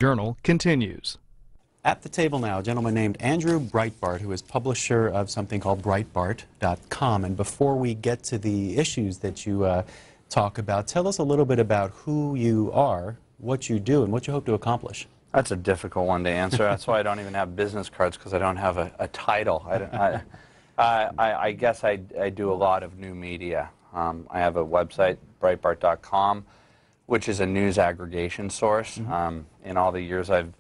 Journal continues. At the table now, a gentleman named Andrew Breitbart, who is publisher of something called Breitbart.com. And before we get to the issues that you talk about, tell us a little bit about who you are, what you do, and what you hope to accomplish. That's a difficult one to answer. That's why I don't even have business cards, because I don't have a title. I guess I do a lot of new media. I have a website, Breitbart.com, which is a news aggregation source. In all the years I've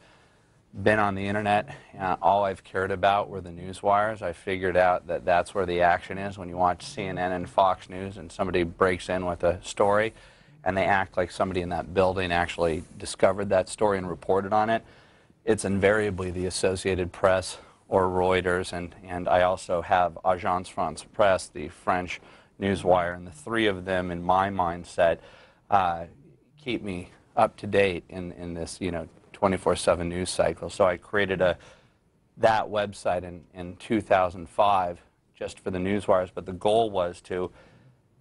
been on the internet, all I've cared about were the news wires. I figured out that that's where the action is. When you watch CNN and Fox News and somebody breaks in with a story and they act like somebody in that building actually discovered that story and reported on it, it's invariably the Associated Press or Reuters, and I also have Agence France Presse, the French news wire, and the three of them, in my mindset, keep me up to date in this 24/7 news cycle. So I created that website in 2005 just for the newswires, but the goal was to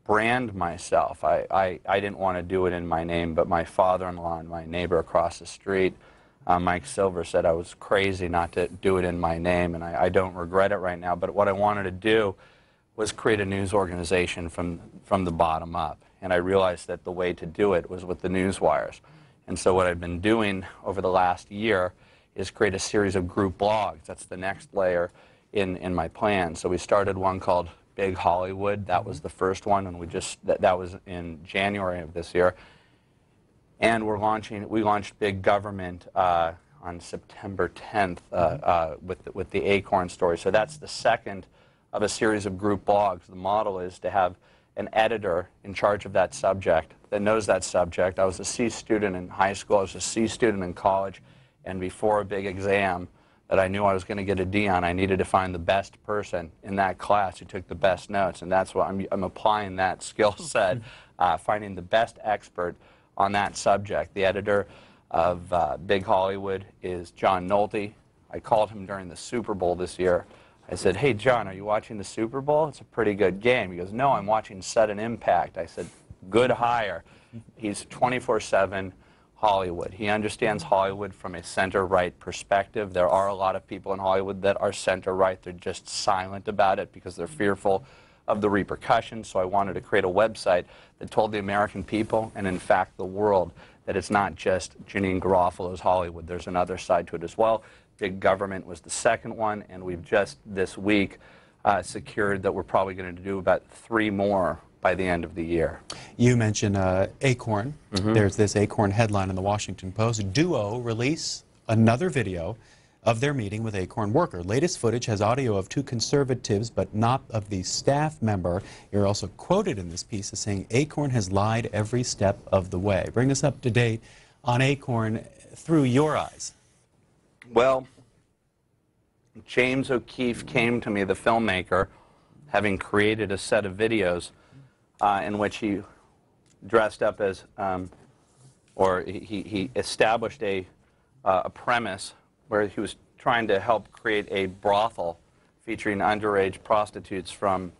brand myself. I didn't want to do it in my name, but my father-in-law and my neighbor across the street, Mike Silver, said I was crazy not to do it in my name, and I don't regret it right now. But what I wanted to do was create a news organization from the bottom up. And I realized that the way to do it was with the news wires. And so what I've been doing over the last year is create a series of group blogs. That's the next layer in my plan. So we started one called Big Hollywood. That was the first one, and that was in January of this year. And we launched Big Government on September 10th with the Acorn story. So that's the second of a series of group blogs. The model is to have an editor in charge of that subject that knows that subject. I was a C student in high school, I was a C student in college, and before a big exam that I knew I was going to get a D on, I needed to find the best person in that class who took the best notes, and that's what I'm applying that skill set, finding the best expert on that subject. The editor of Big Hollywood is John Nolte. I called him during the Super Bowl this year. I said, "Hey, John, are you watching the Super Bowl? It's a pretty good game." He goes, "No, I'm watching Sudden Impact." I said, "Good hire." He's 24/7 Hollywood. He understands Hollywood from a center-right perspective. There are a lot of people in Hollywood that are center-right. They're just silent about it because they're fearful of the repercussions. So I wanted to create a website that told the American people, and in fact the world, that it's not just Janine Garofalo's Hollywood. There's another side to it as well. Big Government was the second one, and we've just this week secured that we're probably going to do about 3 more by the end of the year. You mentioned Acorn. There's this Acorn headline in the Washington Post. Duo release another video of their meeting with Acorn worker. Latest footage has audio of 2 conservatives, but not of the staff member. You're also quoted in this piece as saying Acorn has lied every step of the way. Bring us up to date on Acorn through your eyes. Well, James O'Keefe came to me, the filmmaker, having created a set of videos in which he dressed up as, or he established a premise where he was trying to help create a brothel featuring underage prostitutes from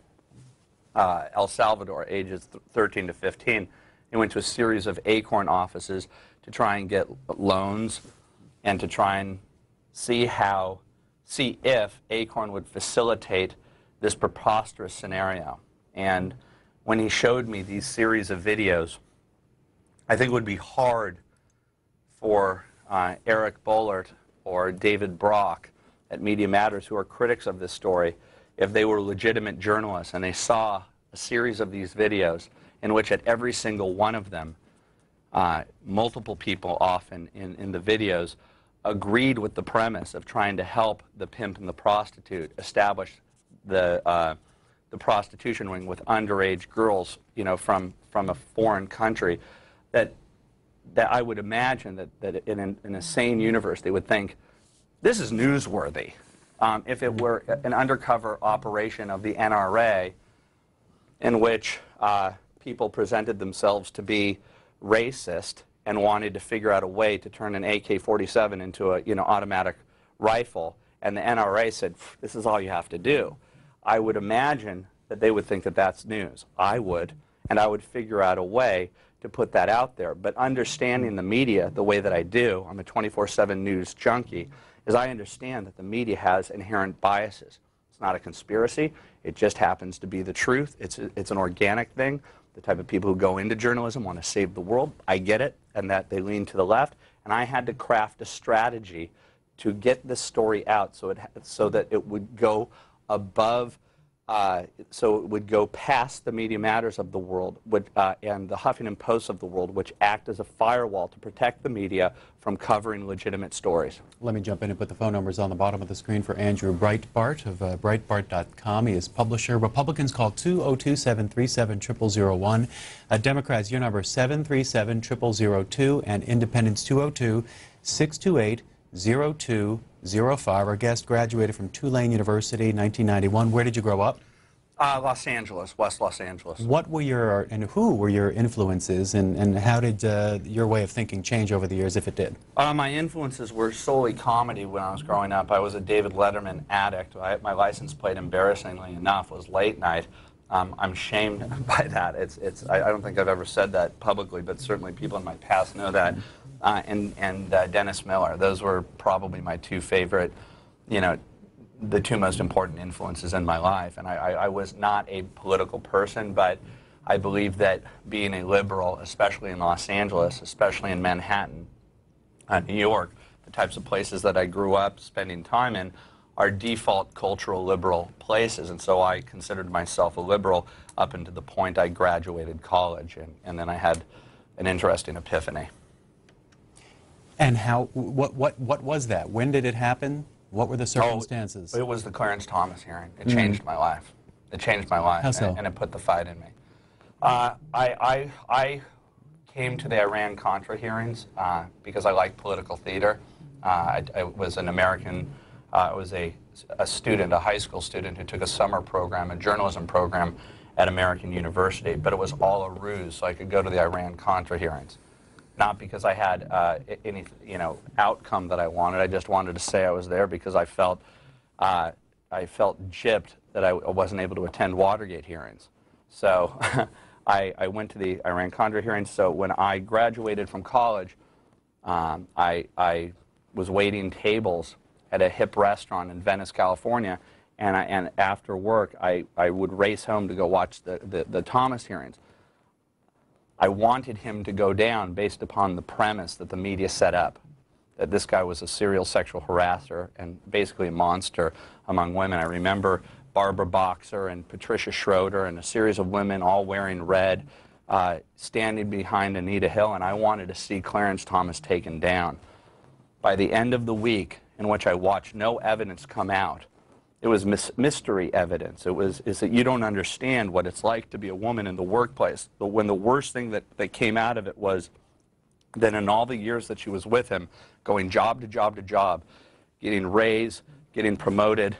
El Salvador, ages 13 to 15. He went to a series of Acorn offices to try and get loans and to try and see if Acorn would facilitate this preposterous scenario. And when he showed me these series of videos, I think it would be hard for Eric Boehlert or David Brock at Media Matters, who are critics of this story, if they were legitimate journalists and they saw a series of these videos in which at every single one of them, multiple people often in the videos agreed with the premise of trying to help the pimp and the prostitute establish the prostitution ring with underage girls, from a foreign country, that I would imagine that in a sane universe they would think this is newsworthy. If it were an undercover operation of the NRA in which people presented themselves to be racist and wanted to figure out a way to turn an AK-47 into a automatic rifle, and the NRA said, "This is all you have to do," I would imagine that they would think that that's news. I would, and I would figure out a way to put that out there. But understanding the media the way that I do, I'm a 24/7 news junkie, is I understand that the media has inherent biases. It's not a conspiracy. It just happens to be the truth. It's an organic thing. The type of people who go into journalism want to save the world. I get it, and that they lean to the left. And I had to craft a strategy to get this story out so that it would go above, so it would go past the Media Matters of the world and the Huffington Post of the world, which act as a firewall to protect the media from covering legitimate stories. Let me jump in and put the phone numbers on the bottom of the screen for Andrew Breitbart of Breitbart.com. He is publisher. Republicans call 202-737-0001. Democrats, your number 737-0002, and Independents 202-628-0205. Our guest graduated from Tulane University, 1991. Where did you grow up? Los Angeles, West Los Angeles. What were your, and who were your influences, and how did your way of thinking change over the years, if it did? My influences were solely comedy when I was growing up. I was a David Letterman addict. My license plate, embarrassingly enough, was Late Night. I'm shamed by that. I don't think I've ever said that publicly, but certainly people in my past know that. And Dennis Miller. Those were probably my two favorite, the two most important influences in my life. And I was not a political person, but I believe that being a liberal, especially in Los Angeles, especially in Manhattan, New York, the types of places that I grew up spending time in, are default cultural liberal places. And so I considered myself a liberal up until the point I graduated college. And then I had an interesting epiphany. And what was that? When did it happen? What were the circumstances? It was the Clarence Thomas hearing. It changed my life. It changed my life. How so? And it put the fight in me. I came to the Iran-Contra hearings because I like political theater. I was an American, I was a student, a high school student who took a summer program, a journalism program at American University, but it was all a ruse so I could go to the Iran-Contra hearings. Not because I had any outcome that I wanted. I just wanted to say I was there because I felt gypped that I wasn't able to attend Watergate hearings. So I went to the Iran-Contra hearings. So when I graduated from college, I was waiting tables at a hip restaurant in Venice, California, and after work I would race home to go watch the Thomas hearings. I wanted him to go down based upon the premise that the media set up, that this guy was a serial sexual harasser and basically a monster among women. I remember Barbara Boxer and Patricia Schroeder and a series of women all wearing red standing behind Anita Hill, and I wanted to see Clarence Thomas taken down. By the end of the week, in which I watched no evidence come out, it was mystery evidence. Is that you don't understand what it's like to be a woman in the workplace. But when the worst thing that came out of it was that in all the years that she was with him, going job to job to job, getting raised, getting promoted,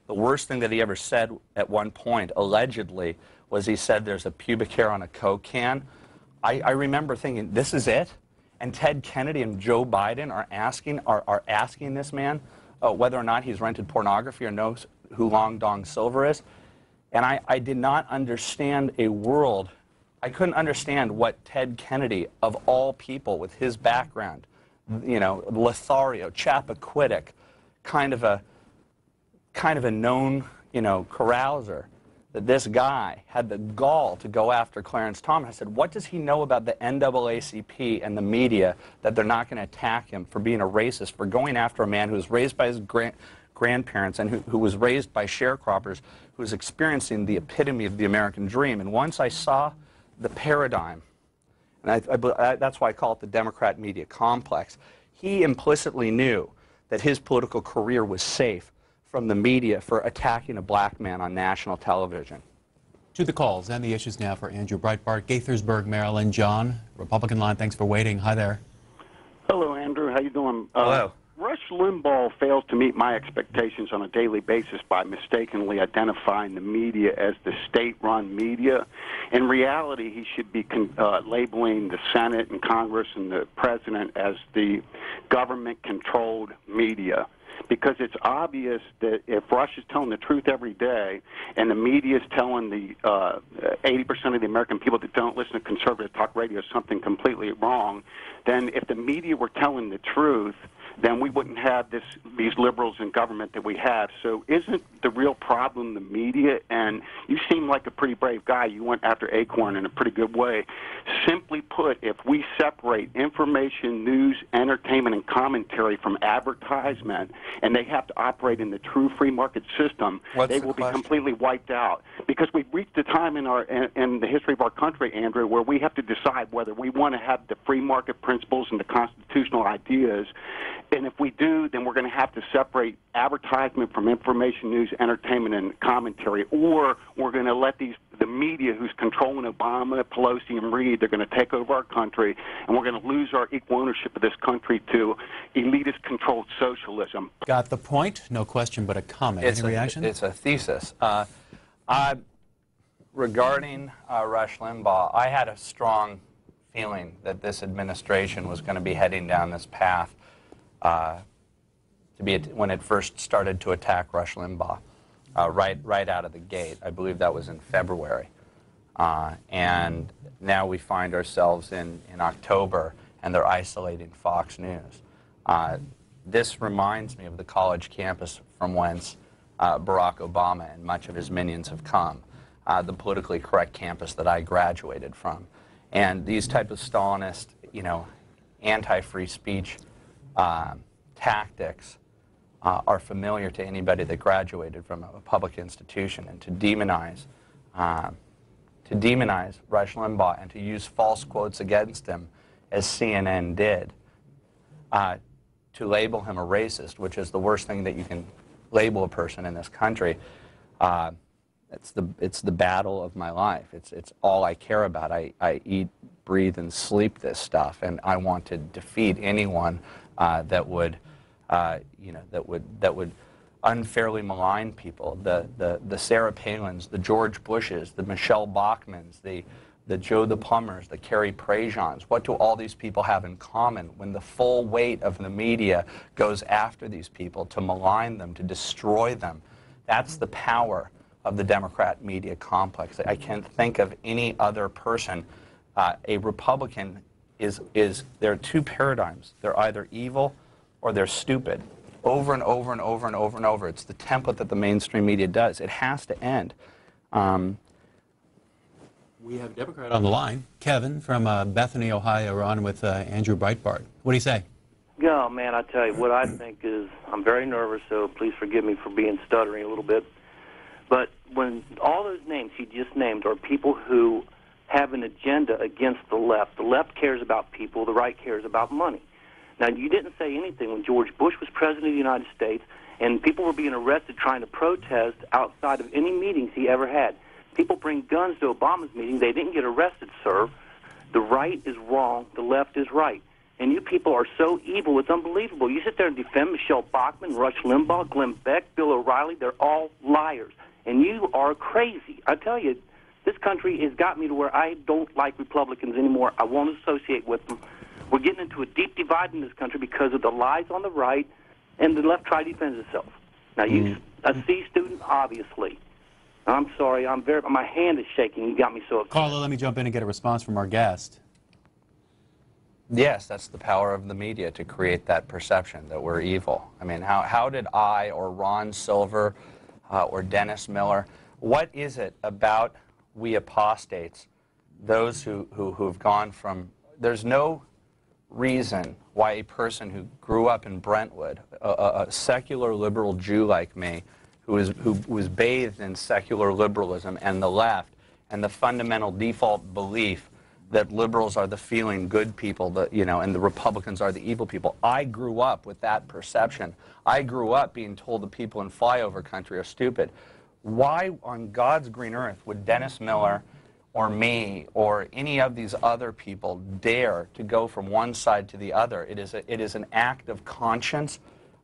the worst thing that he ever said at one point, allegedly, was he said there's a pubic hair on a Coke can. I remember thinking, this is it? And Ted Kennedy and Joe Biden are asking this man whether or not he's rented pornography or knows who Long Dong Silver is. And I did not understand a world. I couldn't understand what Ted Kennedy, of all people with his background, Lothario, Chappaquiddick, kind of a known, carouser, that this guy had the gall to go after Clarence Thomas. I said, what does he know about the NAACP and the media that they're not going to attack him for being a racist, for going after a man who was raised by his grandparents and who was raised by sharecroppers, who was experiencing the epitome of the American dream? And once I saw the paradigm, and that's why I call it the Democrat media complex, he implicitly knew that his political career was safe from the media for attacking a black man on national television. To the calls and the issues now for Andrew Breitbart, Gaithersburg, Maryland. John, Republican line, thanks for waiting. Hi there. Hello, Andrew. How you doing? Hello. Rush Limbaugh fails to meet my expectations on a daily basis by mistakenly identifying the media as the state-run media. In reality, he should be labeling the Senate and Congress and the President as the government-controlled media. because it's obvious that if Russia's telling the truth every day and the media is telling the 80% of the American people that don't listen to conservative talk radio something completely wrong, then if the media were telling the truth, then we wouldn't have these liberals in government that we have. So isn't the real problem the media? And you seem like a pretty brave guy. You went after Acorn in a pretty good way. Simply put, if we separate information, news, entertainment, and commentary from advertisement, and they have to operate in the true free market system, they will be completely wiped out. Because we've reached a time in the history of our country, Andrew, where we have to decide whether we want to have the free market principles and the constitutional ideas. And if we do, then we're going to have to separate advertisement from information, news, entertainment, and commentary, or we're going to let the media who's controlling Obama, Pelosi, and Reid, they're going to take over our country, and we're going to lose our equal ownership of this country to elitist-controlled socialism. Got the point? No question, but a comment. Any reaction? It's a thesis. Regarding Rush Limbaugh, I had a strong feeling that this administration was going to be heading down this path when it first started to attack Rush Limbaugh, right out of the gate. I believe that was in February. And now we find ourselves in October, and they're isolating Fox News. This reminds me of the college campus from whence Barack Obama and much of his minions have come, the politically correct campus that I graduated from. And these type of Stalinist, anti-free speech tactics are familiar to anybody that graduated from a public institution. And to demonize Rush Limbaugh and to use false quotes against him, as CNN did, to label him a racist, which is the worst thing that you can label a person in this country, it's the battle of my life. It's all I care about. I eat, breathe, and sleep this stuff, and I want to defeat anyone that would unfairly malign people. The Sarah Palins, the George Bushes, the Michelle Bachmans, the Joe the Plumbers, the Carrie Prejeans. What do all these people have in common when the full weight of the media goes after these people to malign them, to destroy them? That's the power of the Democrat media complex. I can't think of any other person. A Republican there are two paradigms. They're either evil or they're stupid. Over and over and over and over and over. It's the template that the mainstream media does. It has to end. We have a Democrat on the line. Kevin from Bethany, Ohio, on with Andrew Breitbart. What do you say? Yeah, man, I tell you, what I think is, I'm very nervous, so please forgive me for being stuttering a little bit. But when all those names he just named are people who have an agenda against the left cares about people, the right cares about money. Now, you didn't say anything when George Bush was president of the United States and people were being arrested trying to protest outside of any meetings he ever had. People bring guns to Obama's meeting. They didn't get arrested, sir. The right is wrong. The left is right. And you people are so evil, it's unbelievable. You sit there and defend Michelle Bachmann, Rush Limbaugh, Glenn Beck, Bill O'Reilly. They're all liars. And you are crazy. I tell you, this country has got me to where I don't like Republicans anymore. I won't associate with them. We're getting into a deep divide in this country because of the lies on the right and the left try to defend itself. Now, you, a C student, obviously. I'm sorry. My hand is shaking. You got me so upset. Carla, let me jump in and get a response from our guest. Yes, that's the power of the media, to create that perception that we're evil. I mean, how did I or Ron Silver or Dennis Miller, what is it about we apostates, those who've gone from, there's no reason why a person who grew up in Brentwood, a secular liberal Jew like me, who was bathed in secular liberalism and the left, and the fundamental default belief that liberals are the feeling good people, and the Republicans are the evil people. I grew up with that perception. I grew up being told the people in flyover country are stupid. Why on God's green earth would Dennis Miller or me or any of these other people dare to go from one side to the other? It is an act of conscience.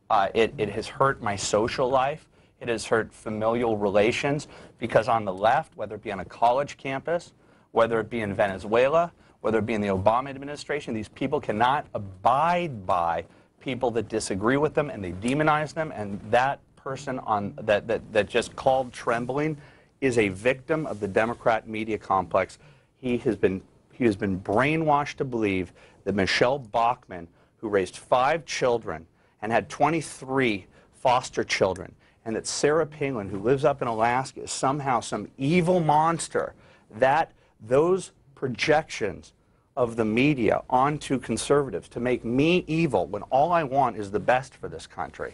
It has hurt my social life. It has hurt familial relations, because on the left, whether it be on a college campus, whether it be in Venezuela, whether it be in the Obama administration, these people cannot abide by people that disagree with them, and they demonize them, and that person that just called trembling is a victim of the Democrat media complex. He has been brainwashed to believe that Michelle Bachmann, who raised 5 children and had 23 foster children, and that Sarah Palin, who lives up in Alaska, is somehow some evil monster, that those projections of the media onto conservatives to make me evil when all I want is the best for this country.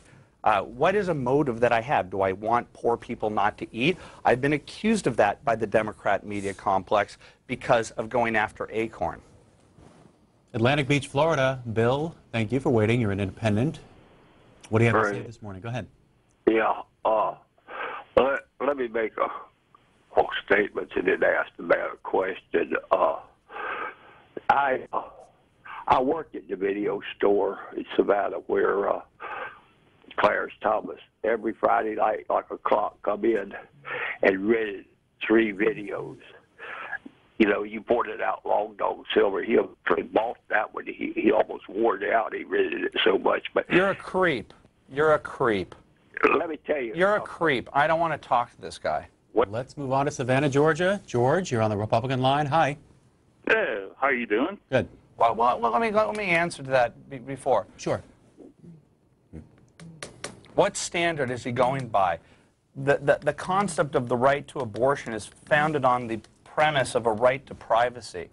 What is a motive that I have? Do I want poor people not to eat? I've been accused of that by the Democrat media complex because of going after Acorn. Atlantic Beach, Florida. Bill, thank you for waiting. You're an independent. What do you have to say this morning? Go ahead. Yeah. Let me make a whole statement and then ask the man a question. I work at the video store in Savannah where Clarence Thomas every Friday night, like a clock, come in and rented 3 videos. You know, you pointed out Long Dog Silver. He bought that one. He almost wore it out. He rented it so much. But you're a creep. You're a creep. Let me tell you. You're a creep. I don't want to talk to this guy. Let's move on to Savannah, Georgia. George, you're on the Republican line. Hi. Hey, how are you doing? Good. Well, let me answer to that before. Sure. What standard is he going by? The concept of the right to abortion is founded on the premise of a right to privacy.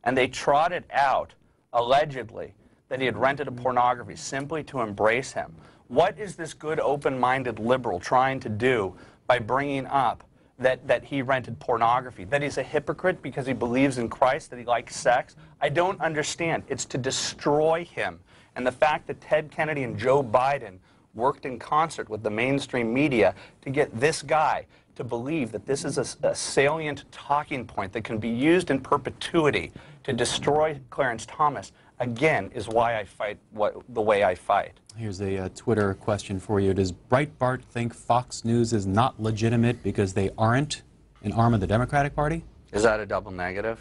And they trotted out, allegedly, that he had rented a pornography simply to embrace him. What is this good, open-minded liberal trying to do by bringing up that he rented pornography? That he's a hypocrite because he believes in Christ, that he likes sex? I don't understand. It's to destroy him. And the fact that Ted Kennedy and Joe Biden worked in concert with the mainstream media to get this guy to believe that this is a salient talking point that can be used in perpetuity to destroy Clarence Thomas, again, is why I fight the way I fight. Here's a Twitter question for you. Does Breitbart think Fox News is not legitimate because they aren't an arm of the Democratic Party? Is that a double negative?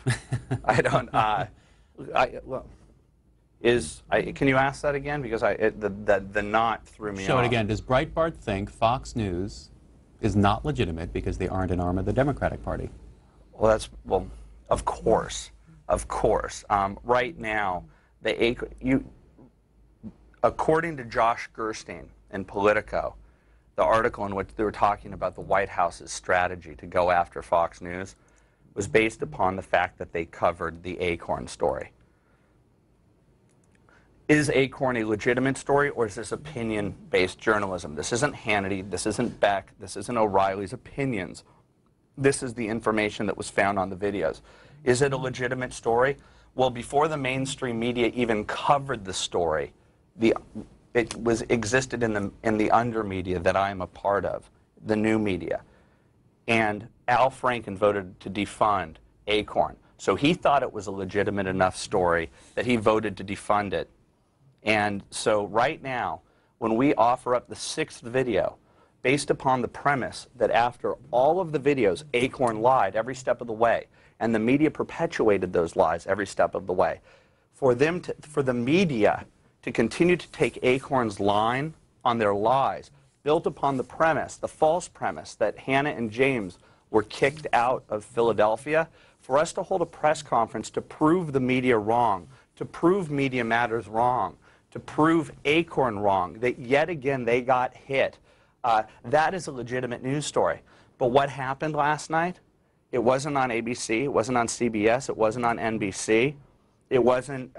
I don't. Can you ask that again? Because the not threw me off. Show it again. Does Breitbart think Fox News is not legitimate because they aren't an arm of the Democratic Party? Well, of course, of course. Right now, according to Josh Gerstein in Politico, the article in which they were talking about the White House's strategy to go after Fox News was based upon the fact that they covered the Acorn story. Is Acorn a legitimate story, or is this opinion-based journalism? This isn't Hannity, this isn't Beck, this isn't O'Reilly's opinions. This is the information that was found on the videos. Is it a legitimate story? Well, before the mainstream media even covered the story, it existed in the under media that I am a part of, the new media. And Al Franken voted to defund Acorn. So he thought it was a legitimate enough story that he voted to defund it. And so right now, when we offer up the 6th video, based upon the premise that after all of the videos, Acorn lied every step of the way, and the media perpetuated those lies every step of the way, for the media to continue to take Acorn's line on their lies, built upon the premise, the false premise, that Hannah and James were kicked out of Philadelphia, for us to hold a press conference to prove the media wrong, to prove Media Matters wrong, to prove Acorn wrong, that yet again they got hit. That is a legitimate news story. But what happened last night? It wasn't on ABC, it wasn't on CBS, it wasn't on NBC, it wasn't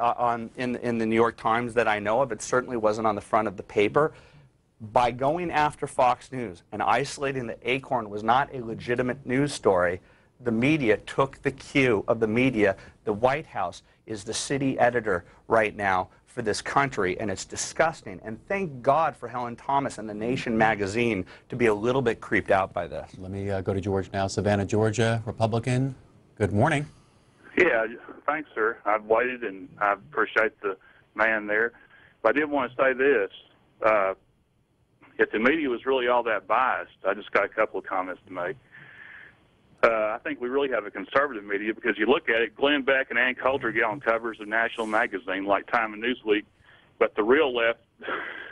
in the New York Times that I know of, it certainly wasn't on the front of the paper. By going after Fox News and isolating that Acorn was not a legitimate news story, the media took the cue of the media. The White House is the city editor right now for this country, and it's disgusting. And thank God for Helen Thomas and The Nation magazine to be a little bit creeped out by this. Let me go to George now. Savannah, Georgia, Republican. Good morning. Yeah, thanks, sir. I've waited, and I appreciate the man there. But I did want to say this. If the media was really all that biased, I just got a couple of comments to make. I think we really have a conservative media because you look at it, Glenn Beck and Ann Coulter get on covers of national magazine like Time and Newsweek, but the real left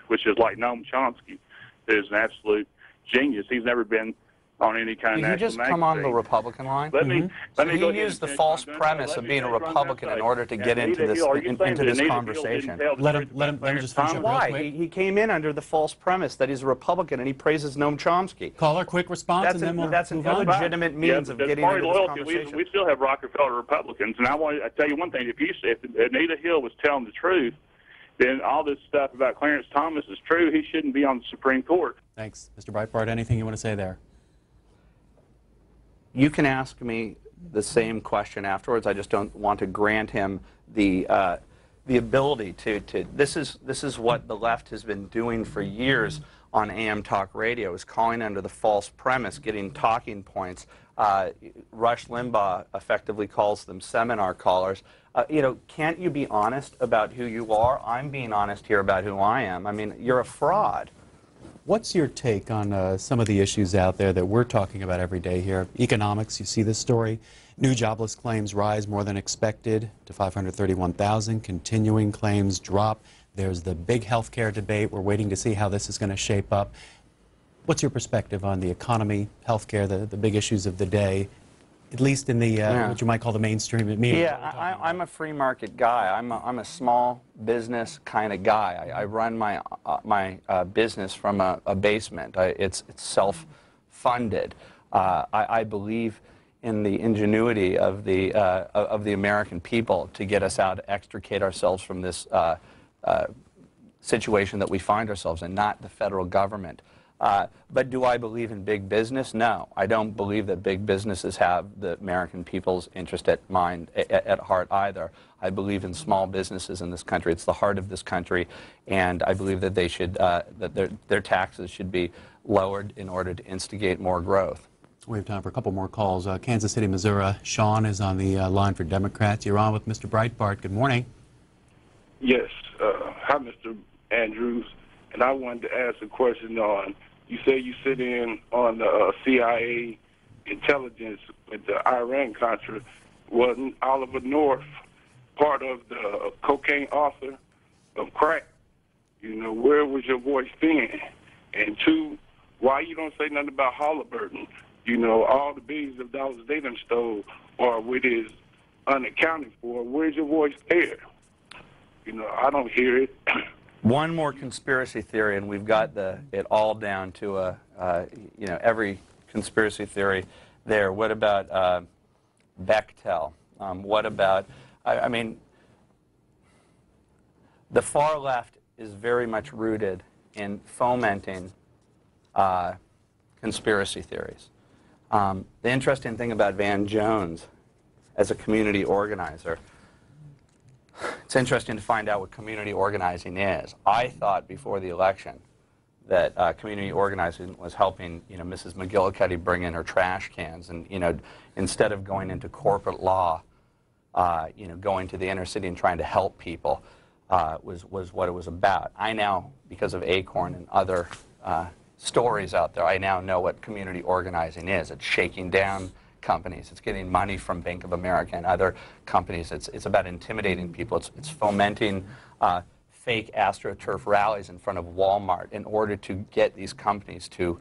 which is like Noam Chomsky, who's an absolute genius. He's never been on any kind of Did he national just come on the magazine. Republican line? Let me So go he ahead used and the finish false my gun. premise Let of me being a finish my Republican in gun. order to get into Anita this Hill, are you saying into that this Anita Hill conversation. didn't tell the Let truth him about Clarence just finish up real Thomas? Why? quick. He came in under the false premise that he's a Republican and he praises Noam Chomsky. Caller, quick response, That's and then we'll an move on. illegitimate means of but getting party into this loyalty, conversation. we still have Rockefeller Republicans, and I tell you one thing: if Anita Hill was telling the truth, then all this stuff about Clarence Thomas is true. He shouldn't be on the Supreme Court. Thanks, Mr. Breitbart. Anything you want to say there? You can ask me the same question afterwards. I just don't want to grant him the ability to. This is what the left has been doing for years on AM talk radio, is calling under the false premise, getting talking points. Rush Limbaugh effectively calls them seminar callers. You know, can't you be honest about who you are? I'm being honest here about who I am. I mean, you're a fraud. What's your take on some of the issues out there that we're talking about every day here? Economics, you see this story. New jobless claims rise more than expected to 531,000. Continuing claims drop. There's the big healthcare debate. We're waiting to see how this is going to shape up. What's your perspective on the economy, healthcare, the big issues of the day, at least in the what you might call the mainstream media? Yeah, I'm a free market guy. I'm a small business kind of guy. I run my business from a basement. It's self-funded. I believe in the ingenuity of the American people to get us out, extricate ourselves from this situation that we find ourselves in, not the federal government. But do I believe in big business? No. I don't believe that big businesses have the American people's interest at heart either. I believe in small businesses in this country. It's the heart of this country, and I believe that they should that their taxes should be lowered in order to instigate more growth. We have time for a couple more calls. Kansas City, Missouri. Sean is on the line for Democrats. You're on with Mr. Breitbart. Good morning. Yes. Hi, Mr. Andrews. And I wanted to ask a question on, you say you sit in on the CIA intelligence with the Iran-Contra. Wasn't Oliver North part of the cocaine author of crack? You know, where was your voice then? And two, why you don't say nothing about Halliburton? You know, all the billions of dollars they done stole or what is unaccounted for. Where's your voice there? You know, I don't hear it. One more conspiracy theory, and we've got it all down to you know, every conspiracy theory there. What about Bechtel? What about, I mean, the far left is very much rooted in fomenting conspiracy theories. The interesting thing about Van Jones as a community organizer, it's interesting to find out what community organizing is. I thought before the election that community organizing was helping, you know, Mrs. McGillicuddy bring in her trash cans, and, you know, instead of going into corporate law, you know, going to the inner city and trying to help people was what it was about. I now, because of Acorn and other stories out there, I now know what community organizing is. It's shaking down companies. It's getting money from Bank of America and other companies. It's about intimidating people. It's fomenting fake AstroTurf rallies in front of Walmart in order to get these companies to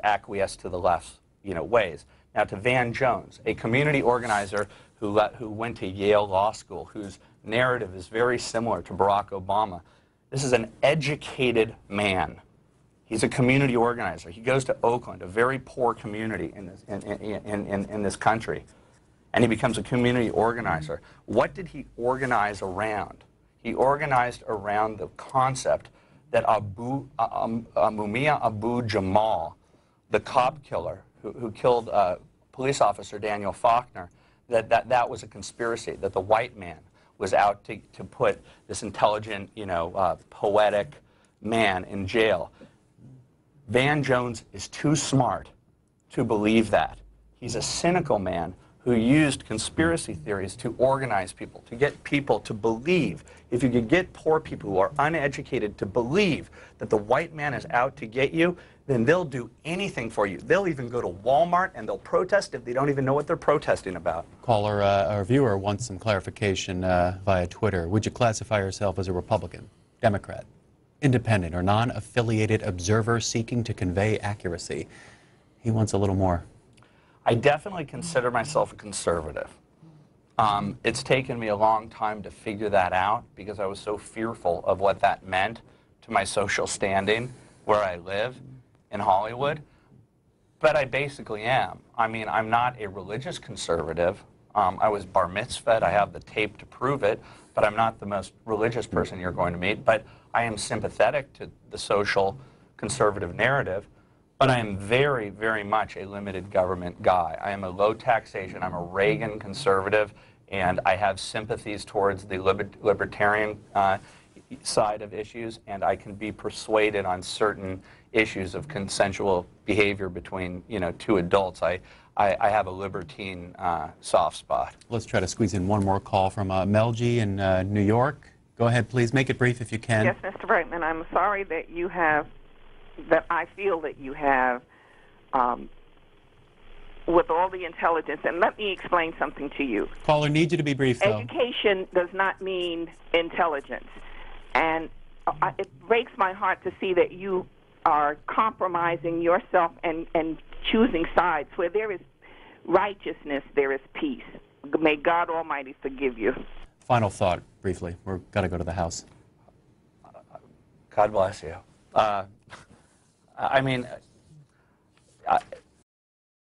acquiesce to the left's, you know, ways. Now, to Van Jones, a community organizer who went to Yale Law School, whose narrative is very similar to Barack Obama. This is an educated man. He's a community organizer. He goes to Oakland, a very poor community in this country, and he becomes a community organizer. What did he organize around? He organized around the concept that Mumia Abu Jamal, the cop killer who killed police officer Daniel Faulkner, that was a conspiracy, that the white man was out to put this intelligent, you know, poetic man in jail. Van Jones is too smart to believe that. He's a cynical man who used conspiracy theories to organize people, to get people to believe. If you could get poor people who are uneducated to believe that the white man is out to get you, then they'll do anything for you. They'll even go to Walmart and they'll protest if they don't even know what they're protesting about. Caller, our viewer wants some clarification via Twitter. Would you classify yourself as a Republican, Democrat? independent or non-affiliated observer seeking to convey accuracy. He wants a little more. I definitely consider myself a conservative. It's taken me a long time to figure that out because I was so fearful of what that meant to my social standing where I live in Hollywood. But I basically am. I mean, I'm not a religious conservative. I was bar mitzvahed. I have the tape to prove it, but I'm not the most religious person you're going to meet. But I am sympathetic to the social conservative narrative. But I am very, very much a limited government guy. I am a low taxation. I'm a Reagan conservative, and I have sympathies towards the libertarian side of issues, and I can be persuaded on certain issues of consensual behavior between, two adults. I have a libertine soft spot. Let's try to squeeze in one more call from Melgie in New York. Go ahead, please. Make it brief if you can. Yes, Mr. Brightman, I'm sorry that you have, that I feel that you have, with all the intelligence. And let me explain something to you. Caller, need you to be brief, though. Education does not mean intelligence. And it breaks my heart to see that you are compromising yourself and choosing sides. Where there is righteousness, there is peace. May God Almighty forgive you. Final thought, briefly. We've got to go to the House. God bless you. I mean,